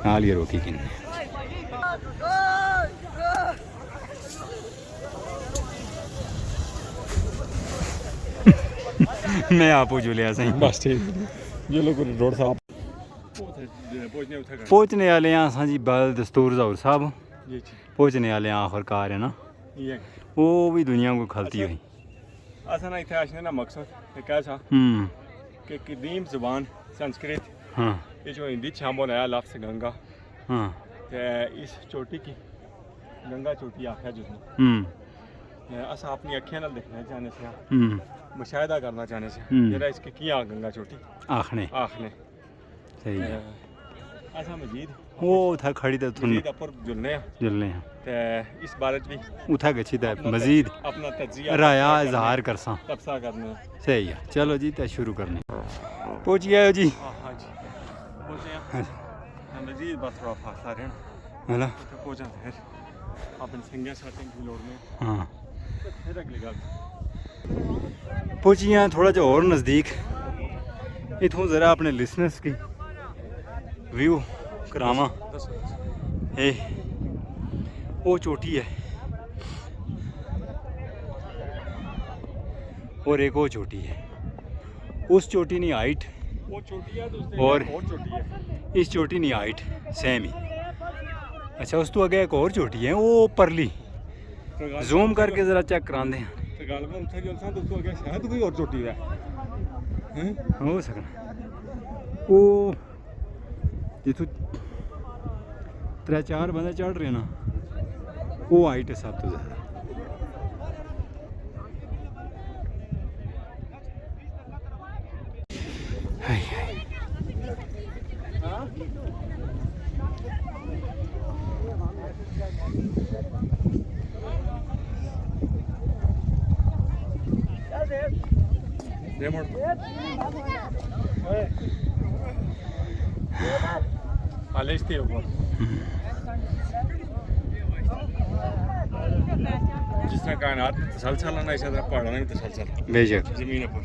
नाल ही रोकी किन्ने मैं आपू जुलिया सही बस ठीक जो लोग रोड साहब पहुँचने वाले हैं असां जी बल दस्तूर ज़हूर साहब पहुँचने वाले हैं आखिरकार है ना वो भी दुनिया को खलती हुई असा ना इतने आशने ना मकसद क्या था कि कदीम जुबान संस्कृत हाँ ये जो हिंदी छामो नया लफ्ज़ गंगा हाँ इस चोटी की गंगा चोटी आख्या जिसने असा अपनी अखियां नाल देखना चाहने से मुशाहिदा करना चाहने से जरा इसके किया गंगा चोटी आखने सही है असा मजीद वो था खड़ी तो मजीद अपर जुलने हैं ते इस बारे भी उठा गच्छी था मजीद अपना तजिया राया इजहार करसा तबसा करने सही है चलो जी तो शुरू करने पहुँच गया हो जी हाँ जी पहुँचे मजीद बस थोड़ा फासला रहना है ना पहुँचा फिर अपने सिंगर सेटिंग की लोड़ में हाँ फिर अगली गल पहुँची हैं थोड़ा जो और नज़दीक इथों ज़रा अपने लिसनर्स की व्यू करावा ए वो चोटी है और एक वो चोटी है उस चोटी नहीं हाइट वो चोटी है तो और चोटी है इस चोटी नहीं हाइट सेम ही अच्छा उस तो आगे एक और चोटी है वो परली जूम करके ज़रा चेक कराते हैं शायद कोई और चोटी है हो सकना वो जिथों 3-4 बंदे चढ़ रहे ना वो हाइट है सब तो ज़्यादा हाय हाय आलेश थी ऊपर जिस तरह कायनात में तसलसल है ना इसी तरह पहाड़ों में भी तसलसल बेशक जमीन पर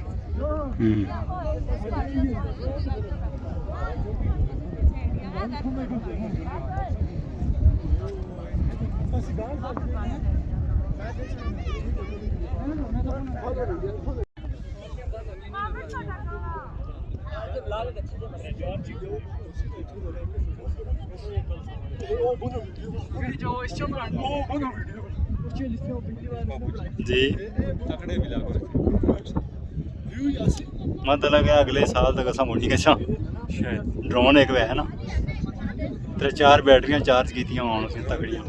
जी तकड़े भी लागो मतलब अगले साल तक असा मुड़ी गच्छा शायद ड्रोन एक है ना 3-4 बैटरियां चार्ज कीतियां होन उसे तगड़ियां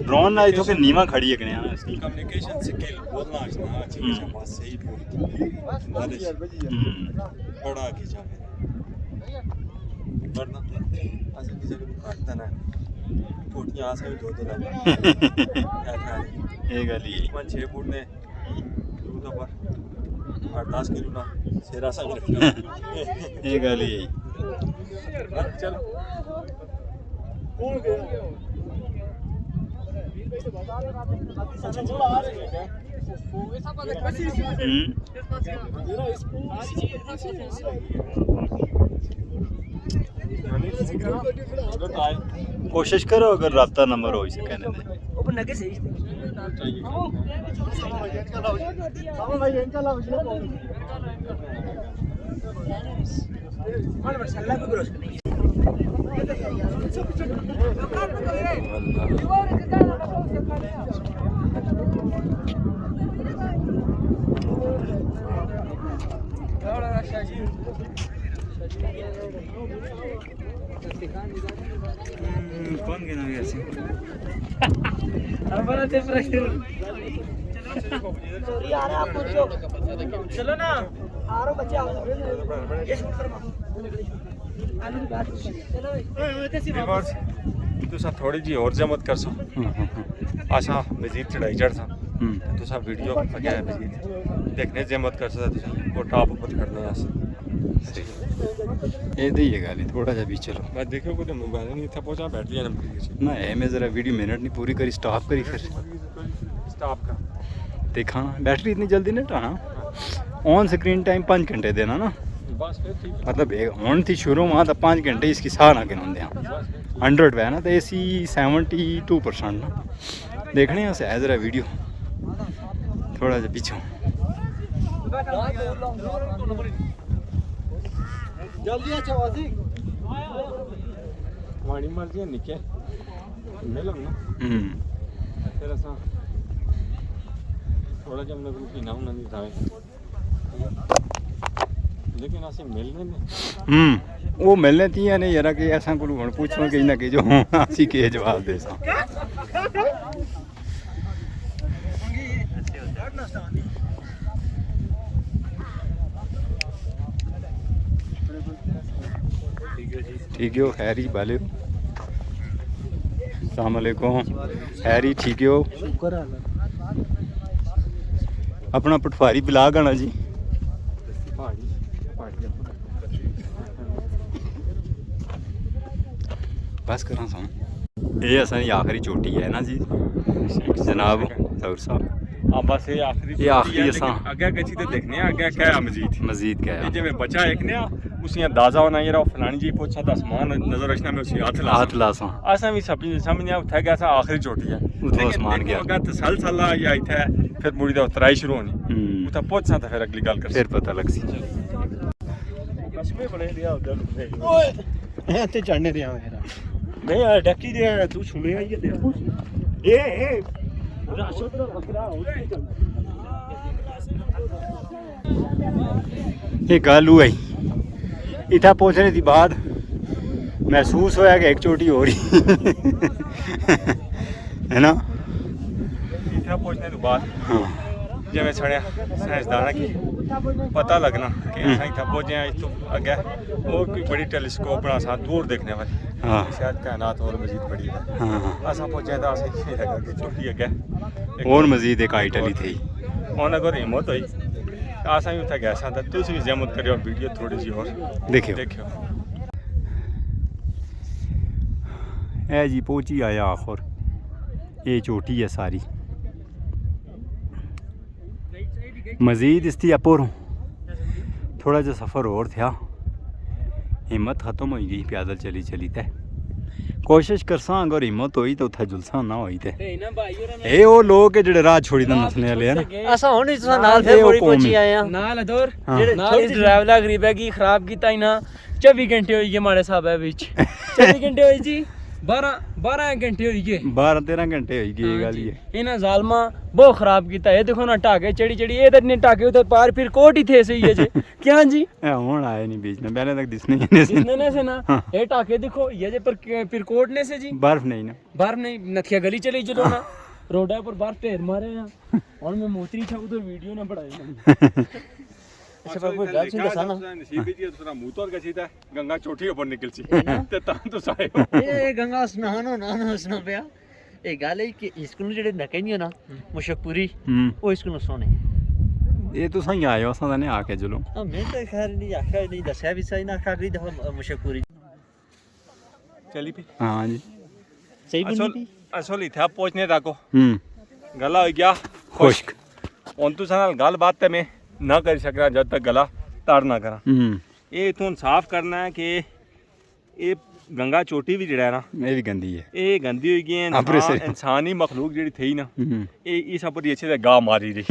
ड्रोन ना इथों के नीवा खड़ी है कने इसकी कम्युनिकेशन स्किल बोलना आजना अच्छी बात सही पूरी बड़ा खींचा वरना ऐसे किसी को काटता ना फुटियां आसे भी दो लगे ये गली 6 फुट ने दूर पर 8-10 किलो ना सेरा सा रखना ये गली चल कौन गया कोशिश करो अगर राब्ता नंबर हो सके कौन गिना गया ऐसे हमारा ते प्रेशर यार आप पूछो चलो ना आ रहा बच्चे आओ ये शूट करो आलू की बात चलो व्यूअर्स तुसा थोड़ी जी और जमत कर सो आशा मजीद चढ़ाई चढ़ सा तुसा वीडियो अगे मजीद देखने जमत कर सा वो टॉप ऊपर करने आस ये दी है गाली थोड़ा सा भी चलो मैं देखो को मोबाइल नहीं था पहुंचा बैटरी नंबर ना है मैं ज़रा वीडियो मिनट नहीं पूरी करी स्टॉप करी फिर स्टॉप का देखा बैटरी इतनी जल्दी नहीं हटाना ऑन स्क्रीन टाइम 5 घंटे देना ना बस फिर ठीक है। मतलब हूँ थी शुरू में तो 5 घंटे इसकी साह ना गिनते हैं 100 पे है ना तो एसी 72% ना देखने हैं सहज रहा वीडियो थोड़ा जा पीछे जल्दी आ चवासी हमारी मर्जी है निके मिलो ना फिर ऐसा थोड़ा जब मैं रुकी ना नहीं था लेकिन ऐसे मिलने में वो मिलने थी या नहीं यार कि ऐसा कुछ हुण पूछो कि ना कि जो असी के जवाब दे सा ठीक हो खैरी बाले अस्सलाम वालेकुम खैरी ठीक हो शुक्र है अपना पटवारी ब्लाग आना जी पहाड़ी बस करा सा ये असां दी आखिरी चोटी है ना जी जनाब तौर साहब हाँ बस ये आखिरी ये आखिरी असां आगे कची तो देखने आगे क्या है मजीद मजीद क्या ये है जो मैं बचा एक ने उसी अंदाजा होना ये फलानी जी पूछा था आसमान नजर रखना में उसी हाथ ला सा असा भी सब समझ नहीं उठा गया आखिरी चोटी है उतो आसमान गया अगर तसलसल या इथे फिर मुड़ी दा उतराई शुरू होनी उता पहुंचना था फिर अगली गल कर फिर पता लग सी कस्बे बने दिया उधर ओए ते चढ़ने दिया मेरा नहीं यार डक्की दे तू सुने ये दे ए ये गल हुई इतना पहुंचने के बाद महसूस होया कि एक चोटी हो रही है ना इतना पहुंचने के बाद हाँ जब मैं छड़िया साइंसदाना की पता लगना कि असां इतना पहुंचे हैं इस तो अगे और कोई बड़ी टेलीस्कोप बना सा दूर देखने वाली हाँ शायद कायनात और मजीद बड़ी है हाँ असां पहुंचे तो असें ये लगा कि चोटी अगे और मजीद एक आइटली थी उन अगर हिम्मत हुई तो असां भी उत्थे गए सा तो तुम भी जहमत करियो वीडियो थोड़ी जी और देखियो देखियो ए जी पहुंची आया आखिर ये चोटी है सारी मजीद इसकी अपोर थोड़ा जा सफ़र और था हिम्मत ख़त्म हो गई पैदल चली चली ते कोशिश करसा अगर हिम्मत हुई तो उत्थे जुलसा ना हुई ते ए वो लोग के जेड़े राह छोड़ी दा नसने वाले है ना असा हुन इस नाल फिर बड़ी पहुंची आए हैं नाल अदौर हाँ। नाल इस ड्राइवर गरीब है कि खराब कीता ही ना 24 घंटे होई गए माड़े साहब है विच 24 घंटे होई जी 12 घंटे होई गए 12-13 घंटे हो गई ये गल ही है इन्हें जालमा बहुत खराब कीता है देखो ना टाके चढ़ी चढ़ी ये तो नहीं टाके उधर पार फिर कोट ही थे सही है जी क्या जी ए हुन आए नहीं बीच में पहले तक दिसने ही नहीं इसने ने से ना ये टाके देखो ये जे पर फिर कोट ने से जी बर्फ नहीं ना बर्फ नहीं नथिया गली चली चलो ना रोडा पर बर्फ ढेर मारे हैं और मैं मोतरी छा उधर वीडियो ना बढ़ाई अच्छा बाबू गल सुन दसा ना नसीब जी दूसरा मुंह तोड़ गसी था गंगा चोटी ऊपर निकल सी ते तां तो साए ये गंगा स्नानो ना हसना पिया ये गल है कि इसको जेडे नके नहीं हो ना मुशकपुरी वो इसको सोने ये तो सही आए हो असां ने आके चलो मैं तो खैर नहीं आखा नहीं दसया भी सही ना आखा अगली दफा मुशकपुरी चली पी हाँ जी सही भी नहीं असल इथे पहुंचने तक गला हो गया खुश्क उन तुसा नाल गल बात ते मैं ना कर सकना जब तक गला ताड़ ना करा ये इथों साफ करना है कि ये गंगा चोटी भी जड़ा है ना ये भी गंदी है ये गंदी हुई गई अपने है से। इंसानी मखलूक जी थी ना ये इस पर अच्छे से गा मारी रही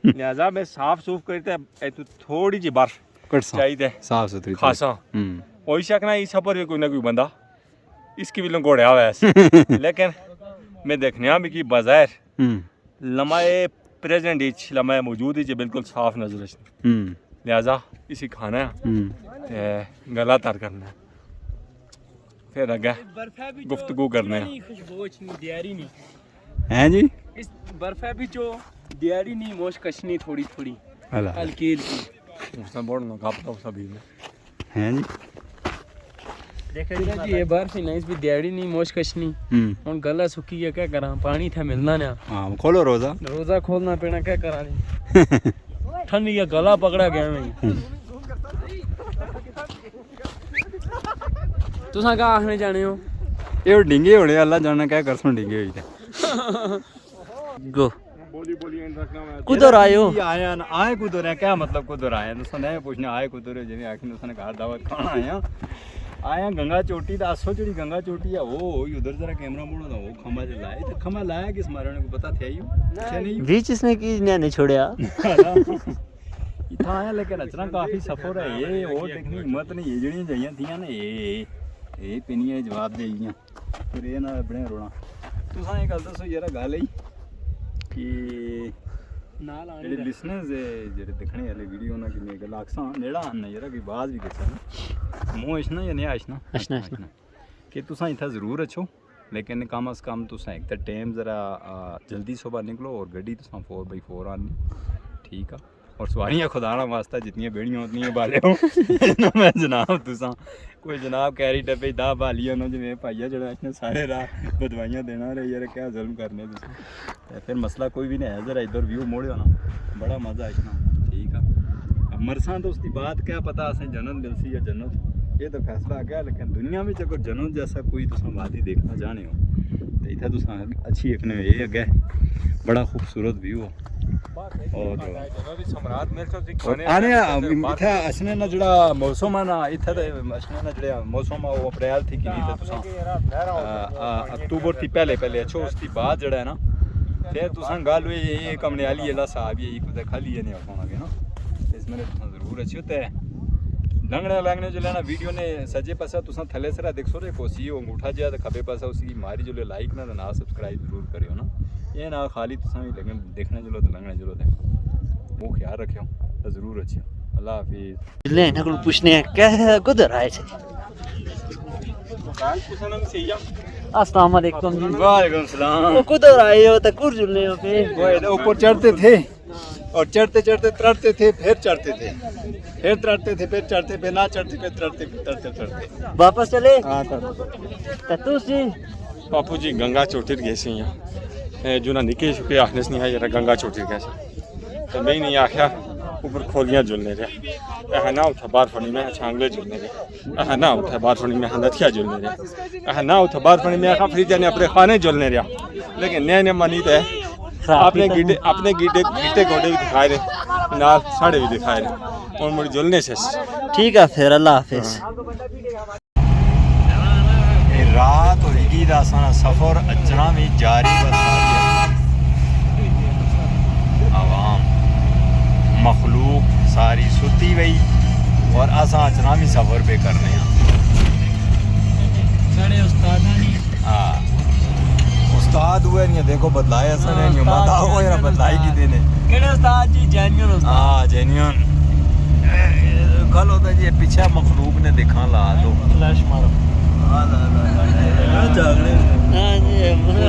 लिहाजा मैं साफ सूफ करते तो थोड़ी जी बर्फ कटसा चाहिए साफ सुथरी खासा हो सकना इस पर भी कोई ना कोई बंदा इसकी भी लंगोड़े हुआ है लेकिन मैं देखने भी कि बाजार लम्हाए प्रेजेंट इच लम्हाए मौजूद इच बिल्कुल साफ नजर लिहाजा इसी खाना है गला तर करना है फिर आगे गुफ्तगू करने हैं खुशबू नहीं दियारी नहीं हैं जी इस बर्फे भी जो दियारी नहीं मोश कशनी थोड़ी थोड़ी हला हल्कील की उसने बोल ना गप तो सभी ने हैं जी देखा जी ये बर्फ ही नहीं इस भी दियारी नहीं मोश कशनी और गला सुखी है क्या करा पानी था मिलना ना हाँ खोलो रोजा रोजा खोलना पड़ना क्या करा नहीं ठंड या गला पकड़ा गया मैं तुसा कहाँ आखने जाने हो ये डिंगे होने अल्लाह जाने क्या कर सुन डिंगे हुई थे गो बोली एंड रखना मैं कुदर आए हो आया ना आए कुदर है क्या मतलब कुदर आए तुसा नहीं पूछना आए कुदर है जिवें आखिर तुसा घर दावत खाना आया गंगा चोटी दा असो जेडी गंगा चोटी है वो उधर जरा कैमरा मोड़ो ना वो खंबा च लाए तो खंबा लाया किस मारे को पता था ही नहीं बीच इसने की ने छोड़या इतना आया लेकिन अचना काफी सफर है ये और देखनी हिम्मत नहीं ये जड़ियां जाइयां थियां ना ये पिनियां जवाब देइयां फिर ये ना अपने रोना तुसा ये गल दसो यार गल है कि नाल आने ਜਿਹੜੇ ਲਿਸਨਰਸ ਜਿਹੜੇ ਦੇਖਣੇ ਵਾਲੇ ਵੀਡੀਓ ਨਾ ਕਿੰਨੇ ਗੱਲ ਅਕਸਾਂ ਨੇੜਾ ਹਨ ਯਾਰ ਕਿ ਬਾਜ਼ ਵੀ ਕਿਸਾ ਮੂੰਹ ਇਸ਼ਨਾ ਜਾਂ ਨਹੀਂ ਆਸ਼ਨਾ अशना कि तुसा इतना ज़रूर अच्छो लेकिन कम अज़ कम तुसा एक तो टाइम ज़रा जल्दी सुबह निकलो और गड्डी तुसा 4x4 आनी ठीक है और सवारियाँ खुदाना वास्ता जितनी बेड़ियां उतनी बाले हो मैं जनाब तुसा कोई जनाब कैरी डब्बे दा बालिया ना जिवें भाइया जड़ा इसने सारे राह बदवाइयां देना रहे यार क्या जुल्म करने तुसा फिर मसला कोई भी नहीं है जरा इधर व्यू मोड़ो ना बड़ा मज़ा आना ठीक है मरसा तो उसकी बात क्या पता असें जन्नत मिलसी या जन्नत ये तो फैसला आ गया लेकिन दुनिया में अगर जन्नत जैसा कोई तुसा वादी देखना चाहने हो तो इतना तुसा अच्छी एक ने ये अगे बड़ा खूबसूरत व्यू हो और सम्राट मेरे से दिखाने आने इथे असने ना जड़ा मौसम है ना इथे ते असने ना जड़ा मौसम है वो अप्रैल थी कि नहीं तुसा अक्टूबर थी पहले अच्छो उसकी बाद जड़ा है ना फिर तुसा गल हुई ये कमने वाली एला साहब ये कुछ खाली है नहीं आखोगे ना इसमें तुसा जरूर अच्छे होते है लंगने जो लेना वीडियो ने सजे पासा तुसा थले सरा देख सो रे कोसी वो अंगूठा जिया खबे पासा उसकी मारी जो लाइक ना सब्सक्राइब जरूर करियो ना ये ना खाली तुसा भी लेकिन देखने चलो तो लंगने चलो देखो वो ख्याल रखियो तो जरूर अच्छे अल्लाह हाफिज ले ना को पूछने क्या कुदर आए थे अस्सलाम वालेकुम जी वालेकुम सलाम वो कुदर आए हो तो कुरजुले हो पे वो ऊपर चढ़ते थे और चढ़ते चढ़ते तरते थे फिर चढ़ते थे फिर तरते थे फिर चढ़ते फिर ना चढ़ते फिर तरते वापस चले हां तो तू सी बापू जी गंगा चोटी गए सी यहाँ जो ना निके शुके आखने से नहीं है जरा गंगा चोटी गए तो मैं नहीं आख्या ऊपर खोलियां झुलने रहा ना उठा बार फनी में छांगले झुलने रहा ना उठा बार फनी में नथिया झुलने रहा ना उठा बार फनी में फ्रीजा ने अपने खाने झुलने रहा लेकिन नए मनी तो है अपने गीटे गोडे भी दिखाए रहे नाल साड़े भी दिखाए रहे और मुझे झुलने से ठीक है फिर अल्लाह हाफिज रात होगी दा सारा सफर अचना भी जारी आवाम मखलूक सारी सुती गई और असा अचना भी सफर पे करने साढ़े उस्ताद हाँ उस्ताद हुए नहीं देखो बदलाया सर नहीं माता हो या बदलाई की देने केड़े उस्ताद जी जेन्युइन उस्ताद हाँ जेन्युइन कल होता जी पीछे मखलूक ने देखा ला दो फ्लैश मारो जागने हां जी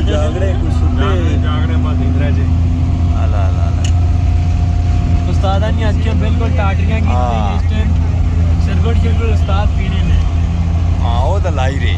जागने कुछ जागने बस इंद्रा जी अला अला उस्ताद ने अच्छे बिल्कुल टाटरियां की इस टाइम सरगोट उस्ताद पीने में हाँ वो तो लाई रे